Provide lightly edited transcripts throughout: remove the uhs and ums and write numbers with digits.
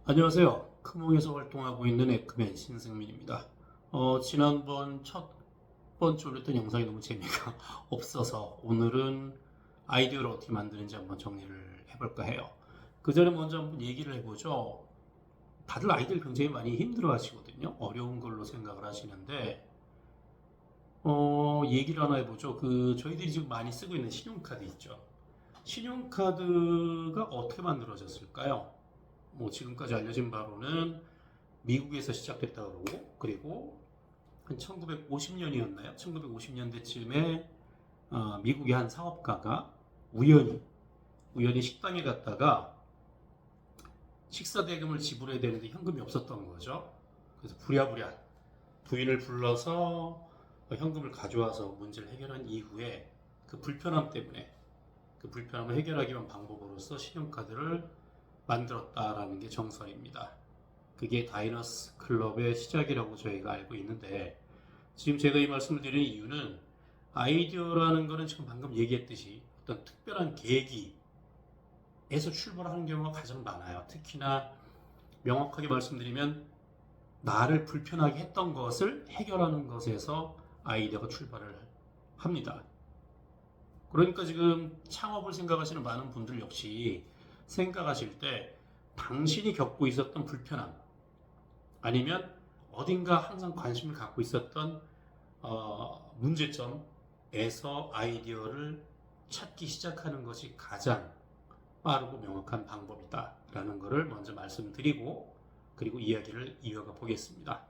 안녕하세요. 크몽에서 활동하고 있는 에크맨 신승민입니다. 지난번 첫 번째 올렸던 영상이 너무 재미가 없어서 오늘은 아이디어를 어떻게 만드는지 한번 정리를 해볼까 해요. 그 전에 먼저 한번 얘기를 해보죠. 다들 아이디어를 굉장히 많이 힘들어 하시거든요. 어려운 걸로 생각을 하시는데, 얘기를 하나 해보죠. 저희들이 지금 많이 쓰고 있는 신용카드 있죠. 신용카드가 어떻게 만들어졌을까요? 뭐 지금까지 알려진 바로는 미국에서 시작됐다고 그러고, 그리고 한 1950년이었나요? 1950년대쯤에 미국의 한 사업가가 우연히 식당에 갔다가 식사 대금을 지불해야 되는데 현금이 없었던 거죠. 그래서 부랴부랴 부인을 불러서 현금을 가져와서 문제를 해결한 이후에 그 불편함 때문에 그 불편함을 해결하기 위한 방법으로서 신용카드를 만들었다라는 게 정설입니다. 그게 다이너스 클럽의 시작이라고 저희가 알고 있는데, 지금 제가 이 말씀을 드리는 이유는 아이디어라는 거는 지금 방금 얘기했듯이 어떤 특별한 계기에서 출발하는 경우가 가장 많아요. 특히나 명확하게 말씀드리면 나를 불편하게 했던 것을 해결하는 것에서 아이디어가 출발을 합니다. 그러니까 지금 창업을 생각하시는 많은 분들 역시 생각하실 때 당신이 겪고 있었던 불편함, 아니면 어딘가 항상 관심을 갖고 있었던 문제점에서 아이디어를 찾기 시작하는 것이 가장 빠르고 명확한 방법이다라는 것을 먼저 말씀드리고, 그리고 이야기를 이어가 보겠습니다.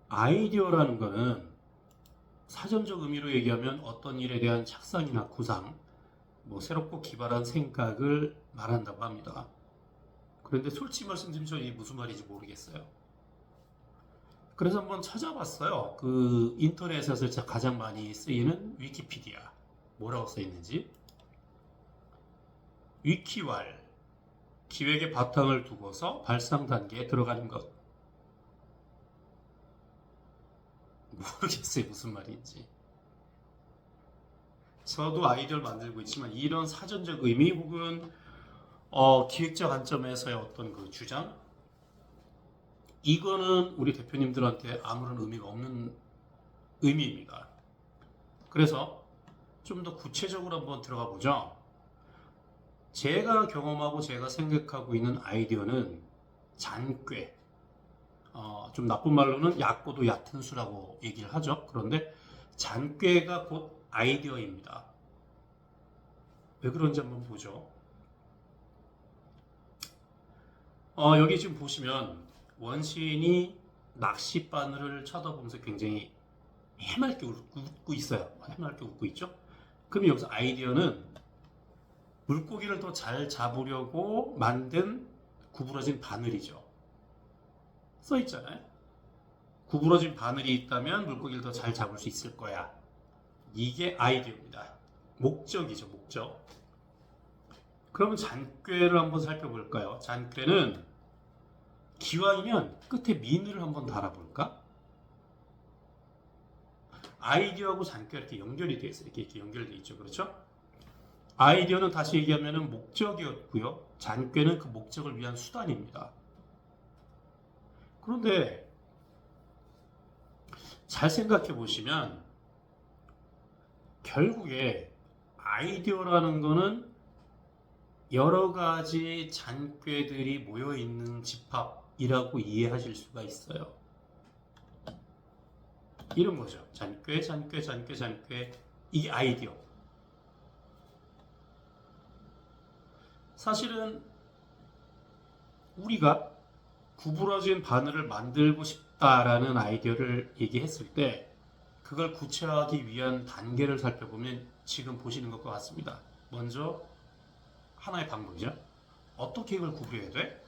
아이디어라는 것은 사전적 의미로 얘기하면 어떤 일에 대한 착상이나 구상, 뭐 새롭고 기발한 생각을 말한다고 합니다. 그런데 솔직히 말씀드리면 저 이게 무슨 말인지 모르겠어요. 그래서 한번 찾아봤어요. 그 인터넷에서 가장 많이 쓰이는 위키피디아. 뭐라고 써 있는지. 위키왈. 기획의 바탕을 두고서 발상 단계에 들어가는 것. 모르겠어요. 무슨 말인지. 저도 아이디어를 만들고 있지만 이런 사전적 의미 혹은 기획자 관점에서의 어떤 그 주장, 이거는 우리 대표님들한테 아무런 의미가 없는 의미입니다. 그래서 좀 더 구체적으로 한번 들어가 보죠. 제가 경험하고 제가 생각하고 있는 아이디어는 잔꾀, 좀 나쁜 말로는 얕고도 얕은 수라고 얘기를 하죠. 그런데 잔꾀가 곧 아이디어입니다. 왜 그런지 한번 보죠. 여기 지금 보시면 원시인이 낚싯바늘을 쳐다보면서 굉장히 해맑게 웃고 있어요. 해맑게 웃고 있죠. 그럼 여기서 아이디어는 물고기를 더 잘 잡으려고 만든 구부러진 바늘이죠. 써 있잖아요. 구부러진 바늘이 있다면 물고기를 더 잘 잡을 수 있을 거야. 이게 아이디어입니다. 목적이죠, 목적. 그러면 잔꾀를 한번 살펴볼까요? 잔꾀는 기왕이면 끝에 미늘을 한번 달아볼까? 아이디어하고 잔꾀가 이렇게 연결이 되어 있어요. 이렇게 연결되어 있죠. 그렇죠? 아이디어는 다시 얘기하면 목적이었고요. 잔꾀는 그 목적을 위한 수단입니다. 그런데 잘 생각해 보시면 결국에 아이디어라는 거는 여러 가지 잔꾀들이 모여 있는 집합이라고 이해하실 수가 있어요. 이런 거죠. 잔꾀, 잔꾀, 잔꾀, 잔꾀. 이게 아이디어. 사실은 우리가 구부러진 바늘을 만들고 싶다라는 아이디어를 얘기했을 때 그걸 구체화하기 위한 단계를 살펴보면 지금 보시는 것과 같습니다. 먼저 하나의 방법이죠. 어떻게 이걸 구부려야 돼?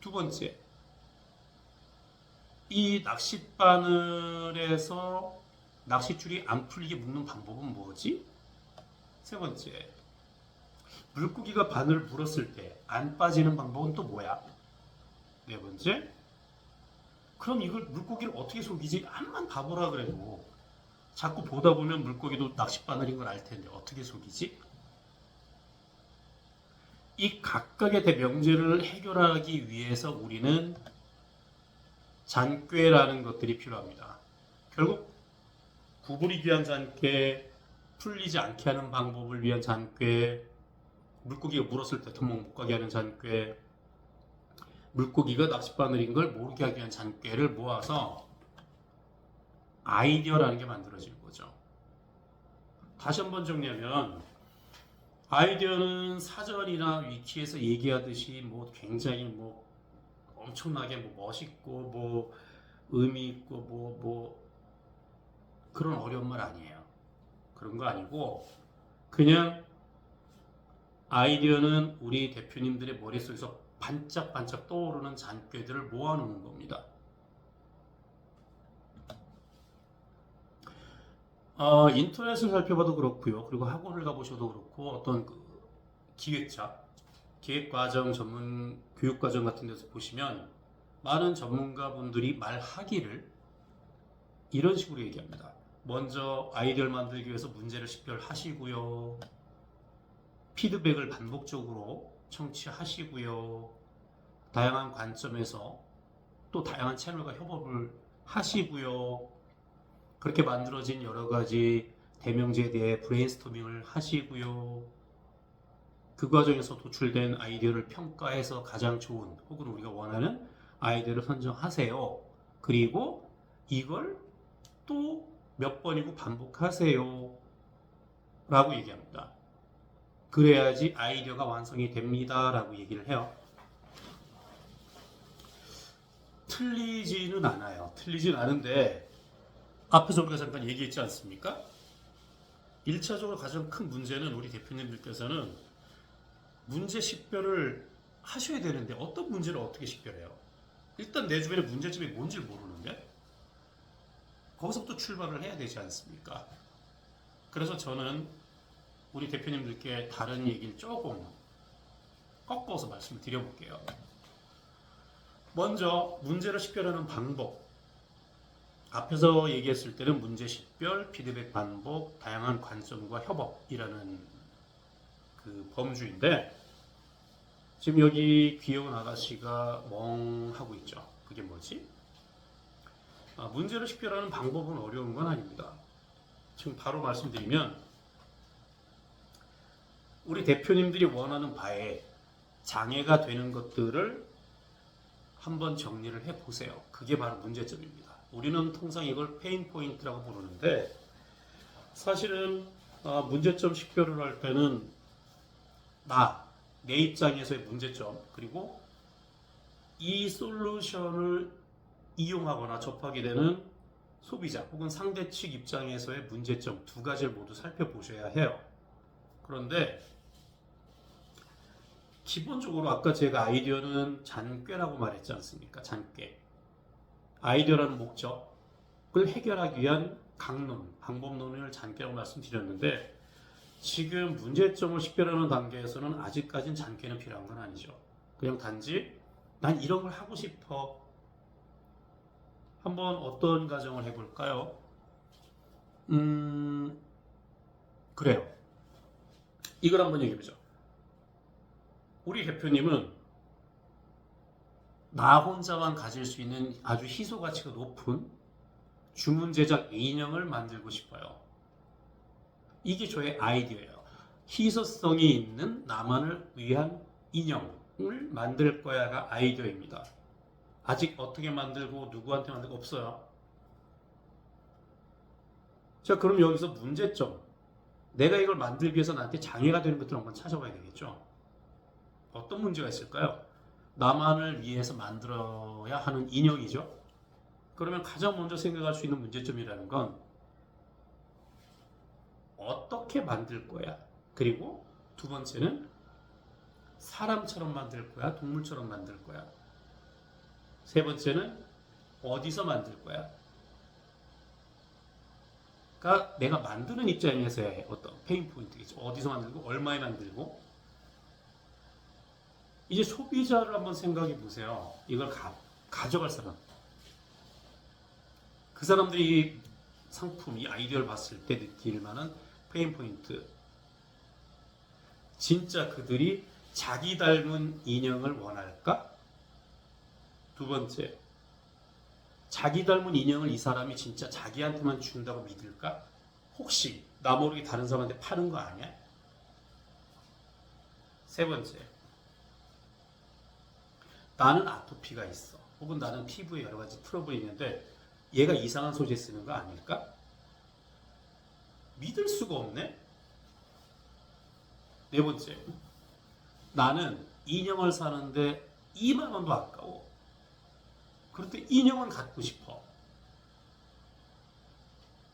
두 번째, 이 낚싯바늘에서 낚싯줄이 안 풀리게 묶는 방법은 뭐지? 세 번째, 물고기가 바늘을 물었을 때 안 빠지는 방법은 또 뭐야? 네 번째, 그럼 이걸 물고기를 어떻게 속이지? 암만 바보라 그래도 자꾸 보다 보면 물고기도 낚싯바늘인 걸 알 텐데 어떻게 속이지? 이 각각의 대명제를 해결하기 위해서 우리는 잔꾀라는 것들이 필요합니다. 결국 구부리기 위한 잔꾀, 풀리지 않게 하는 방법을 위한 잔꾀, 물고기가 물었을 때 도망 못 가게 하는 잔꾀, 물고기가 낚싯바늘인 걸 모르게 하기 위한 잔꾀를 모아서 아이디어라는 게 만들어지는 거죠. 다시 한번 정리하면 아이디어는 사전이나 위키에서 얘기하듯이 뭐 굉장히 뭐 엄청나게 뭐 멋있고 뭐 의미 있고 뭐 그런 어려운 말 아니에요. 그런 거 아니고 그냥 아이디어는 우리 대표님들의 머릿속에서 반짝반짝 떠오르는 잔꾀들을 모아놓은 겁니다. 인터넷을 살펴봐도 그렇고요. 그리고 학원을 가보셔도 그렇고 어떤 그 기획자, 기획과정 전문 교육과정 같은 데서 보시면 많은 전문가분들이 말하기를 이런 식으로 얘기합니다. 먼저 아이디어를 만들기 위해서 문제를 식별하시고요. 피드백을 반복적으로 청취하시고요. 다양한 관점에서 또 다양한 채널과 협업을 하시고요. 그렇게 만들어진 여러 가지 대명제에 대해 브레인스토밍을 하시고요. 그 과정에서 도출된 아이디어를 평가해서 가장 좋은 혹은 우리가 원하는 아이디어를 선정하세요. 그리고 이걸 또 몇 번이고 반복하세요. 라고 얘기합니다. 그래야지 아이디어가 완성이 됩니다. 라고 얘기를 해요. 틀리지는 않아요. 틀리지는 않은데 앞에서 우리가 잠깐 얘기했지 않습니까? 1차적으로 가장 큰 문제는 우리 대표님들께서는 문제 식별을 하셔야 되는데 어떤 문제를 어떻게 식별해요? 일단 내 주변에 문제점이 뭔지를 모르는데 거기서부터 출발을 해야 되지 않습니까? 그래서 저는 우리 대표님들께 다른 얘기를 조금 꺾어서 말씀을 드려볼게요. 먼저 문제를 식별하는 방법. 앞에서 얘기했을 때는 문제 식별, 피드백 반복, 다양한 관점과 협업이라는 그 범주인데 지금 여기 귀여운 아가씨가 멍하고 있죠. 그게 뭐지? 문제를 식별하는 방법은 어려운 건 아닙니다. 지금 바로 말씀드리면 우리 대표님들이 원하는 바에 장애가 되는 것들을 한번 정리를 해보세요. 그게 바로 문제점입니다. 우리는 통상 이걸 페인 포인트라고 부르는데 사실은 문제점 식별을 할 때는 내 입장에서의 문제점 그리고 이 솔루션을 이용하거나 접하게 되는 소비자 혹은 상대 측 입장에서의 문제점 두 가지를 모두 살펴보셔야 해요. 그런데 기본적으로 아까 제가 아이디어는 잔꾀라고 말했지 않습니까? 잔꾀. 아이디어라는 목적을 해결하기 위한 강론, 방법론을 잔꾀라고 말씀드렸는데 지금 문제점을 식별하는 단계에서는 아직까지는 잔꾀는 필요한 건 아니죠. 그냥 단지 난 이런 걸 하고 싶어. 한번 어떤 가정을 해볼까요? 그래요. 이걸 한번 얘기해보죠. 우리 대표님은 나 혼자만 가질 수 있는 아주 희소 가치가 높은 주문 제작 인형을 만들고 싶어요. 이게 저의 아이디어예요. 희소성이 있는 나만을 위한 인형을 만들 거야가 아이디어입니다. 아직 어떻게 만들고 누구한테 만들고 없어요. 자, 그럼 여기서 문제점. 내가 이걸 만들기 위해서 나한테 장애가 되는 것들을 한번 찾아봐야 되겠죠. 어떤 문제가 있을까요? 나만을 위해서 만들어야 하는 인형이죠. 그러면 가장 먼저 생각할 수 있는 문제점이라는 건 어떻게 만들 거야? 그리고 두 번째는 사람처럼 만들 거야? 동물처럼 만들 거야? 세 번째는 어디서 만들 거야? 그러니까 내가 만드는 입장에서의 어떤 페인 포인트겠죠. 어디서 만들고 얼마에 만들고 이제 소비자를 한번 생각해 보세요. 이걸 가져갈 사람. 그 사람들이 이 상품, 이 아이디어를 봤을 때 느낄 만한 페인 포인트. 진짜 그들이 자기 닮은 인형을 원할까? 두 번째, 자기 닮은 인형을 이 사람이 진짜 자기한테만 준다고 믿을까? 혹시 나 모르게 다른 사람한테 파는 거 아니야? 세 번째, 나는 아토피가 있어. 혹은 나는 피부에 여러 가지 트러블이 있는데 얘가 이상한 소재 쓰는 거 아닐까? 믿을 수가 없네? 네 번째, 나는 인형을 사는데 2만 원도 아까워. 그런데 인형은 갖고 싶어.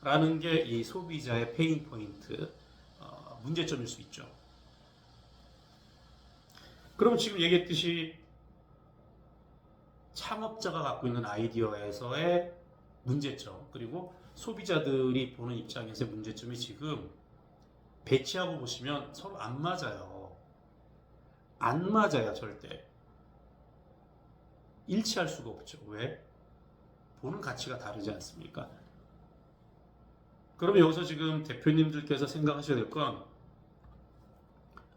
라는 게 이 소비자의 페인 포인트, 문제점일 수 있죠. 그럼 지금 얘기했듯이 창업자가 갖고 있는 아이디어에서의 문제점, 그리고 소비자들이 보는 입장에서의 문제점이 지금 배치하고 보시면 서로 안 맞아요. 안 맞아요, 절대. 일치할 수가 없죠. 왜? 보는 가치가 다르지 않습니까? 그러면 여기서 지금 대표님들께서 생각하셔야 될 건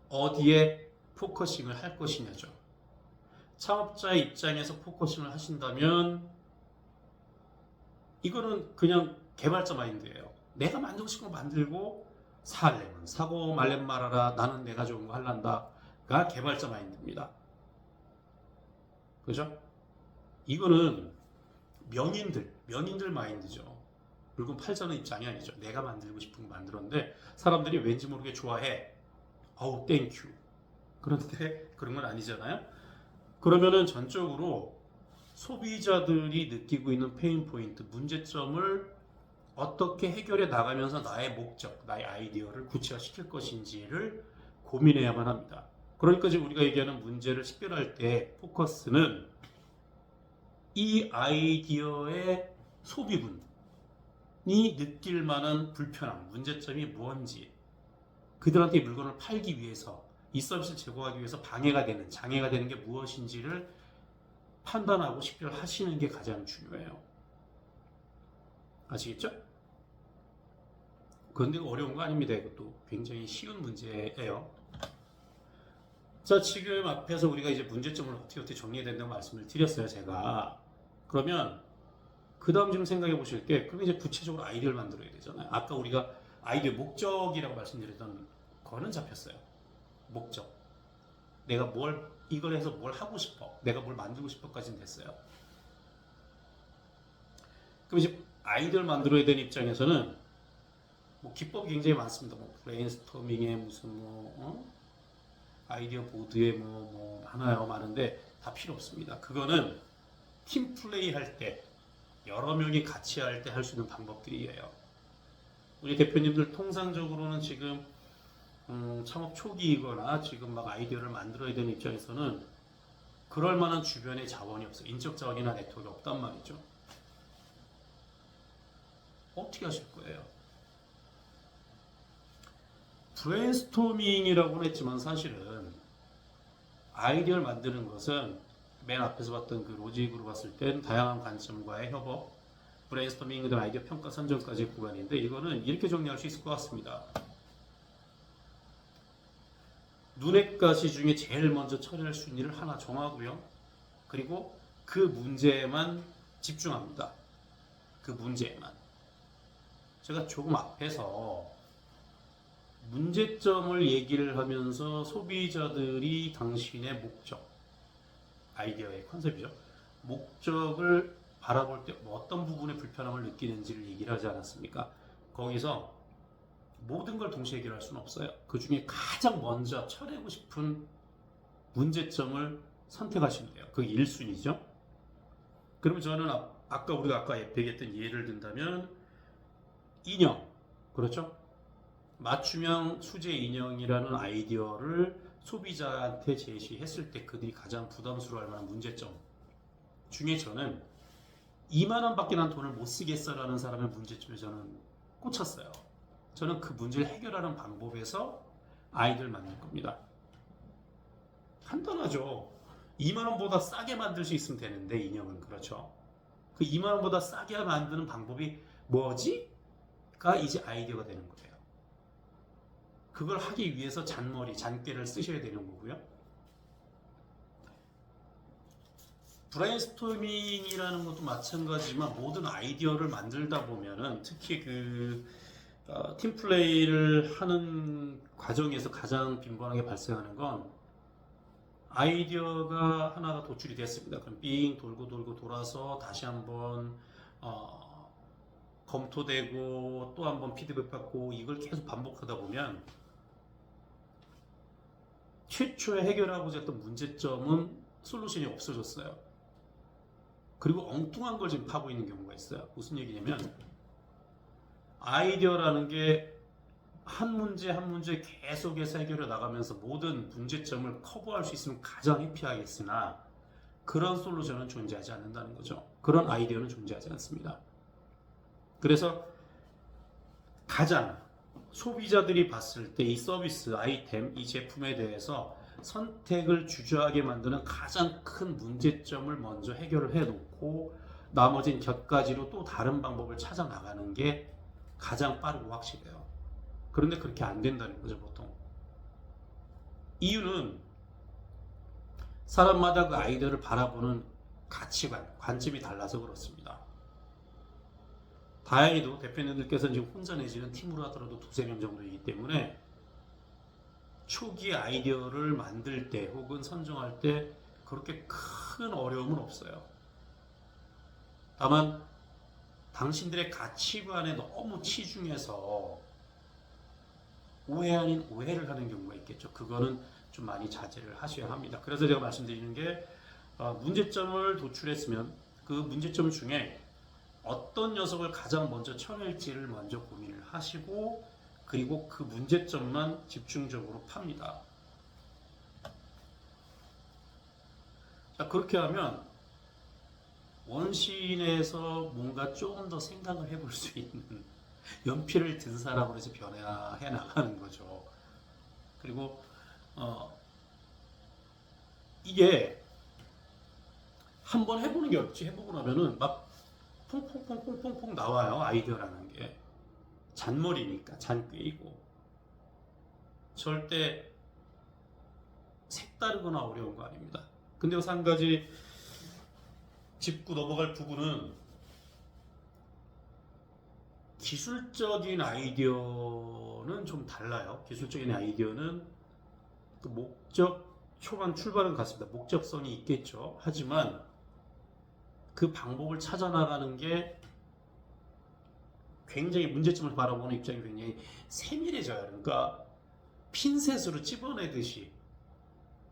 어디에 포커싱을 할 것이냐죠. 창업자의 입장에서 포커싱을 하신다면 이거는 그냥 개발자 마인드예요. 내가 만들고 싶은 거 만들고 살려면 사고 말려면 말아라. 나는 내가 좋은 거 할란다가 개발자 마인드입니다. 그죠? 이거는 명인들 마인드죠. 물건 팔자는 입장이 아니죠. 내가 만들고 싶은 거 만들었는데 사람들이 왠지 모르게 좋아해. 어우 땡큐. 그런데 그런 건 아니잖아요. 그러면은 전적으로 소비자들이 느끼고 있는 페인 포인트, 문제점을 어떻게 해결해 나가면서 나의 목적, 나의 아이디어를 구체화시킬 것인지를 고민해야만 합니다. 그러니까 지금 우리가 얘기하는 문제를 식별할 때 포커스는 이 아이디어의 소비군이 느낄 만한 불편함, 문제점이 뭔지, 그들한테 이 물건을 팔기 위해서, 이 서비스를 제공하기 위해서 방해가 되는, 장애가 되는 게 무엇인지를 판단하고 식별하시는 게 가장 중요해요. 아시겠죠? 그런데 어려운 거 아닙니다. 이것도 굉장히 쉬운 문제예요. 자, 지금 앞에서 우리가 이제 문제점을 어떻게 정리해야 된다고 말씀을 드렸어요, 제가. 그러면 그 다음 좀 생각해 보실 게, 그럼 이제 구체적으로 아이디어를 만들어야 되잖아요. 아까 우리가 아이디어 목적이라고 말씀드렸던 거는 잡혔어요. 목적. 내가 이걸 해서 뭘 하고 싶어. 내가 뭘 만들고 싶어까지는 됐어요. 그럼 이제 아이디어를 만들어야 되는 입장에서는 뭐 기법이 굉장히 많습니다. 뭐 브레인스토밍에 무슨 아이디어 보드에 많아요. 많은데 다 필요 없습니다. 그거는 팀 플레이 할 때, 여러 명이 같이 할 때 할 수 있는 방법들이에요. 우리 대표님들 통상적으로는 지금 창업 초기이거나 지금 막 아이디어를 만들어야 되는 입장에서는 그럴 만한 주변에 자원이 없어요. 인적 자원이나 네트워크가 없단 말이죠. 어떻게 하실 거예요? 브레인스토밍이라고는 했지만 사실은 아이디어를 만드는 것은 맨 앞에서 봤던 그 로직으로 봤을 땐 다양한 관점과의 협업, 브레인스토밍, 그다음 아이디어 평가 선정까지의 구간인데, 이거는 이렇게 정리할 수 있을 것 같습니다. 눈엣 가시 중에 제일 먼저 처리할 수 있는 일을 하나 정하고요. 그리고 그 문제에만 집중합니다. 그 문제에만. 제가 조금 앞에서 문제점을 얘기를 하면서 소비자들이 당신의 목적, 아이디어의 컨셉이죠. 목적을 바라볼 때 어떤 부분에 불편함을 느끼는지를 얘기를 하지 않았습니까? 거기서 모든 걸 동시에 해결할 수는 없어요. 그 중에 가장 먼저 처리하고 싶은 문제점을 선택하시면 돼요. 그게 1순위죠. 그러면 저는 우리가 아까 얘기했던 예를 든다면 인형, 그렇죠? 맞춤형 수제 인형이라는 아이디어를 소비자한테 제시했을 때 그들이 가장 부담스러워할 만한 문제점 중에 저는 2만 원밖에 난 돈을 못 쓰겠어라는 사람의 문제점에 저는 꽂혔어요. 저는 그 문제를 해결하는 방법에서 아이디어를 만들 겁니다. 간단하죠. 2만 원보다 싸게 만들 수 있으면 되는데, 인형은. 그렇죠. 그 2만 원보다 싸게 만드는 방법이 뭐지? 가 이제 아이디어가 되는 거예요. 그걸 하기 위해서 잔꾀를 쓰셔야 되는 거고요. 브레인스토밍이라는 것도 마찬가지지만 모든 아이디어를 만들다 보면은 특히 팀플레이를 하는 과정에서 가장 빈번하게 발생하는 건 아이디어가 하나가 도출이 됐습니다. 그럼 삥 돌고 돌고 돌아서 다시 한번 검토되고 또 한번 피드백 받고 이걸 계속 반복하다 보면 최초에 해결하고자 했던 문제점은 솔루션이 없어졌어요. 그리고 엉뚱한 걸 지금 파고 있는 경우가 있어요. 무슨 얘기냐면 아이디어라는 게 한 문제 한 문제 계속해서 해결해 나가면서 모든 문제점을 커버할 수 있으면 가장 해피하겠으나 그런 솔루션은 존재하지 않는다는 거죠. 그런 아이디어는 존재하지 않습니다. 그래서 가장 소비자들이 봤을 때 이 서비스, 아이템, 이 제품에 대해서 선택을 주저하게 만드는 가장 큰 문제점을 먼저 해결을 해놓고 나머진 곁가지로 또 다른 방법을 찾아 나가는 게 가장 빠르고 확실해요. 그런데 그렇게 안 된다는 거죠, 보통. 이유는 사람마다 그 아이디어를 바라보는 가치관, 관점이 달라서 그렇습니다. 다행히도 대표님들께서는 지금 혼자 내지는 팀으로 하더라도 두세 명 정도이기 때문에 초기 아이디어를 만들 때 혹은 선정할 때 그렇게 큰 어려움은 없어요. 다만 당신들의 가치관에 너무 치중해서 오해 아닌 오해를 하는 경우가 있겠죠. 그거는 좀 많이 자제를 하셔야 합니다. 그래서 제가 말씀드리는 게 문제점을 도출했으면 그 문제점 중에 어떤 녀석을 가장 먼저 쳐낼지를 먼저 고민을 하시고 그리고 그 문제점만 집중적으로 팝니다. 자, 그렇게 하면 원신에서 뭔가 조금 더 생각을 해볼 수 있는 연필을 든 사람으로 이제 변화해 나가는 거죠. 그리고 이게 한번 해보는 게 없지. 해보고 나면은 막 퐁퐁퐁퐁퐁 나와요. 아이디어라는 게 잔머리니까 잔꾀이고 절대 색다르거나 어려운 거 아닙니다. 근데 여기서 한 가지 짚고 넘어갈 부분은 기술적인 아이디어는 좀 달라요. 기술적인 아이디어는 그 목적 초반 출발은 같습니다. 목적성이 있겠죠. 하지만 그 방법을 찾아 나가는 게 굉장히 문제점을 바라보는 입장이 굉장히 세밀해져요. 그러니까 핀셋으로 찝어내듯이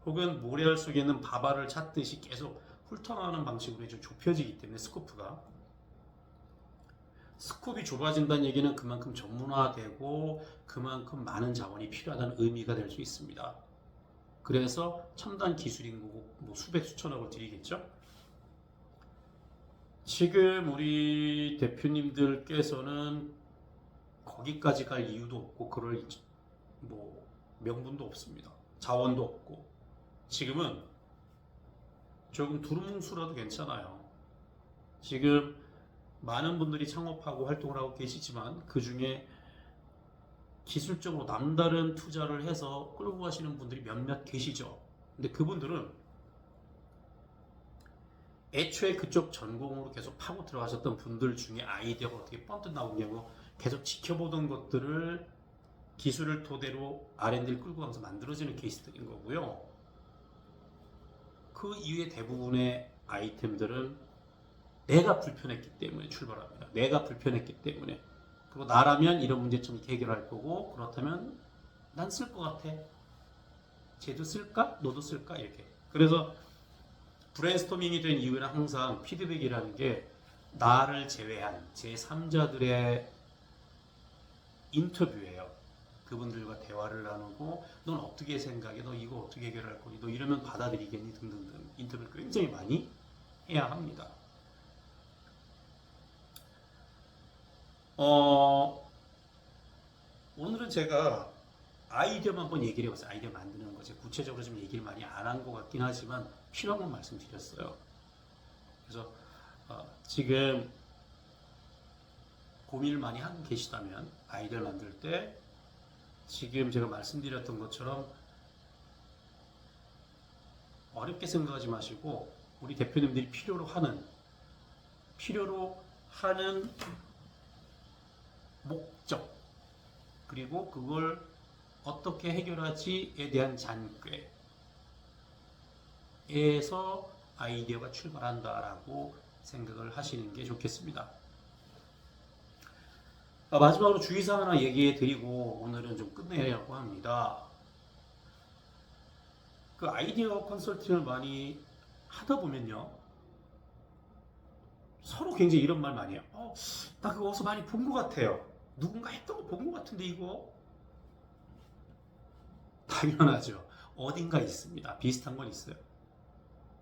혹은 모래알 속에 있는 바바를 찾듯이 계속 훑어나가는 방식으로 좀 좁혀지기 때문에 스콥이 좁아진다는 얘기는 그만큼 전문화되고 그만큼 많은 자원이 필요하다는 의미가 될 수 있습니다. 그래서 첨단 기술인 거고 뭐 수백 수천억을 들이겠죠. 지금 우리 대표님들께서는 거기까지 갈 이유도 없고 그럴 뭐 명분도 없습니다. 자원도 없고 지금은 조금 두루뭉술해도 괜찮아요. 지금 많은 분들이 창업하고 활동을 하고 계시지만 그 중에 기술적으로 남다른 투자를 해서 끌고 가시는 분들이 몇몇 계시죠. 근데 그분들은 애초에 그쪽 전공으로 계속 파고 들어가셨던 분들 중에 아이디어가 어떻게 번뜩 나오냐고 계속 지켜보던 것들을 기술을 토대로 R&D를 끌고 가면서 만들어지는 케이스들인 거고요. 그 이후에 대부분의 아이템들은 내가 불편했기 때문에 출발합니다. 내가 불편했기 때문에. 그리고 나라면 이런 문제점 해결할 거고 그렇다면 난 쓸 것 같아. 쟤도 쓸까? 너도 쓸까? 이렇게. 그래서 브레인스토밍이 된 이유는 항상 피드백이라는 게 나를 제외한 제3자들의 인터뷰예요. 그분들과 대화를 나누고 넌 어떻게 생각해? 너 이거 어떻게 해결할 거니? 너 이러면 받아들이겠니? 등등등 인터뷰를 굉장히 많이 해야 합니다. 오늘은 제가 아이디어만 한번 얘기를 해봤어요. 아이디어 만드는 거지. 구체적으로 좀 얘기를 많이 안 한 것 같긴 하지만 필요한 건 말씀드렸어요. 그래서 지금 고민을 많이 하고 계시다면 아이디어를 만들 때 지금 제가 말씀드렸던 것처럼 어렵게 생각하지 마시고 우리 대표님들이 필요로 하는 목적, 그리고 그걸 어떻게 해결하지에 대한 잔꾀에서 아이디어가 출발한다라고 생각을 하시는 게 좋겠습니다. 마지막으로 주의사항 하나 얘기해 드리고 오늘은 좀 끝내려고 합니다. 그 아이디어 컨설팅을 많이 하다 보면요, 서로 굉장히 이런 말 많이 해요. 나 그거 어디서 많이 본 것 같아요. 누군가 했던 거 본 것 같은데 이거? 당연하죠. 어딘가 있습니다. 비슷한 건 있어요.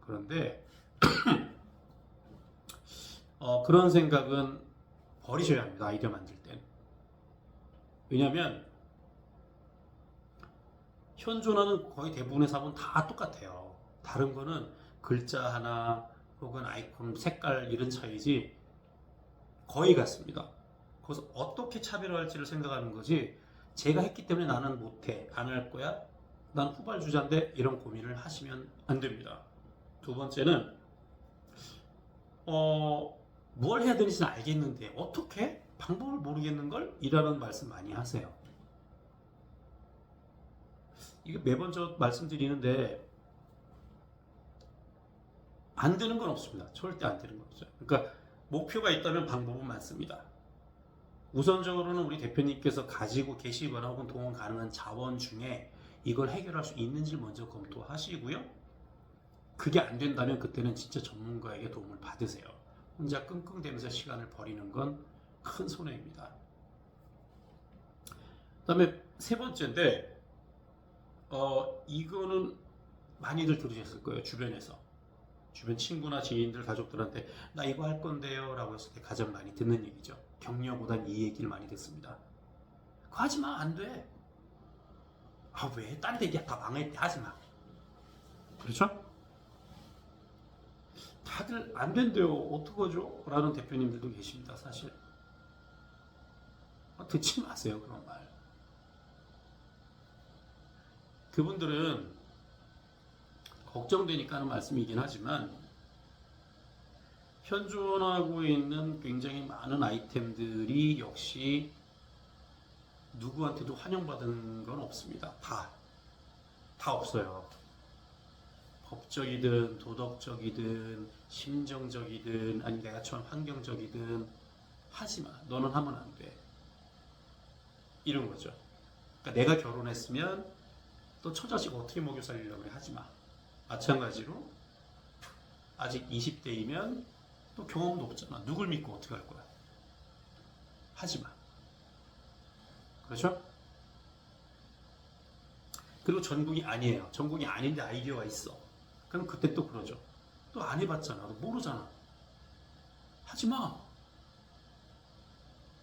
그런데 그런 생각은 버리셔야 합니다. 아이디어 만들 땐. 왜냐하면 현존하는 거의 대부분의 사업은 다 똑같아요. 다른 거는 글자 하나 혹은 아이콘 색깔 이런 차이지 거의 같습니다. 그래서 어떻게 차별화할지를 생각하는 거지, 제가 했기 때문에 나는 못해, 안 할 거야, 난 후발주자인데, 이런 고민을 하시면 안 됩니다. 두 번째는 뭘 해야 되는지는 알겠는데 어떻게? 방법을 모르겠는걸? 이라는 말씀 많이 하세요. 이게 매번 저 말씀드리는데 안 되는 건 없습니다. 절대 안 되는 건 없어요. 그러니까 목표가 있다면 방법은 많습니다. 우선적으로는 우리 대표님께서 가지고 계시거나 혹은 동원 가능한 자원 중에 이걸 해결할 수 있는지를 먼저 검토하시고요. 그게 안 된다면 그때는 진짜 전문가에게 도움을 받으세요. 혼자 끙끙대면서 시간을 버리는 건 큰 손해입니다. 그 다음에 세 번째인데, 이거는 많이들 들으셨을 거예요. 주변 친구나 지인들, 가족들한테 나 이거 할 건데요 라고 했을 때 가장 많이 듣는 얘기죠. 격려보단 이 얘기를 많이 듣습니다. 그거 하지마, 안 돼. 왜? 딴 데 얘기야, 다 망했대, 하지마. 그렇죠? 다들 안 된대요, 어떡하죠? 라는 대표님들도 계십니다. 사실 듣지 마세요, 그런 말. 그분들은 걱정되니까 하는 말씀이긴 하지만 현존하고 있는 굉장히 많은 아이템들이 역시 누구한테도 환영받은 건 없습니다. 다 없어요. 법적이든 도덕적이든 심정적이든 아니 내가 처한 환경적이든 하지마, 너는 하면 안 돼, 이런 거죠. 그러니까 내가 결혼했으면 또 처자식 어떻게 먹여 살리려고 그래, 하지마. 마찬가지로 아직 20대이면 또 경험도 없잖아, 누굴 믿고 어떻게 할 거야, 하지마. 그렇죠? 그리고 전공이 아니에요. 전공이 아닌데 아이디어가 있어. 그럼 그때 또 그러죠. 또 안 해봤잖아, 너 모르잖아, 하지마.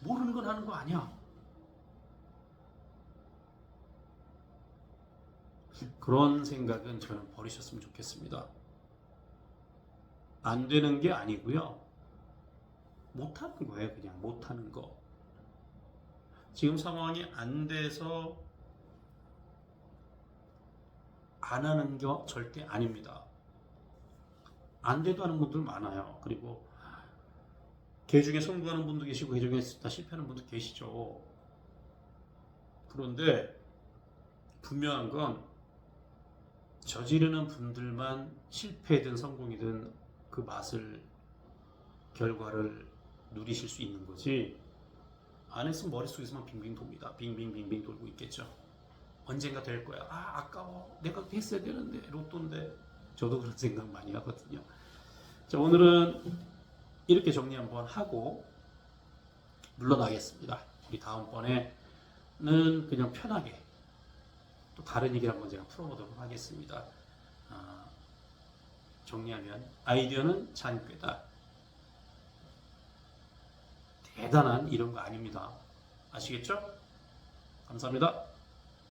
모르는 건 하는 거 아니야. 그런 생각은 저는 버리셨으면 좋겠습니다. 안 되는 게 아니고요, 못하는 거예요. 그냥 못하는 거. 지금 상황이 안 돼서 안 하는 거 절대 아닙니다. 안 돼도 하는 분들 많아요. 그리고 개 중에 성공하는 분도 계시고 개 중에 다 실패하는 분도 계시죠. 그런데 분명한 건 저지르는 분들만 실패든 성공이든 그 맛을, 결과를 누리실 수 있는 거지, 안 했으면 머릿속에서만 빙빙 돕니다. 빙빙 돌고 있겠죠. 언젠가 될 거야. 아까워, 내가 했어야 되는데, 로또인데. 저도 그런 생각 많이 하거든요. 자, 오늘은 이렇게 정리 한번 하고 물러나겠습니다. 우리 다음번에는 그냥 편하게 또 다른 얘기를 한번 제가 풀어보도록 하겠습니다. 정리하면 아이디어는 잔꾀다. 대단한 이런 거 아닙니다. 아시겠죠? 감사합니다.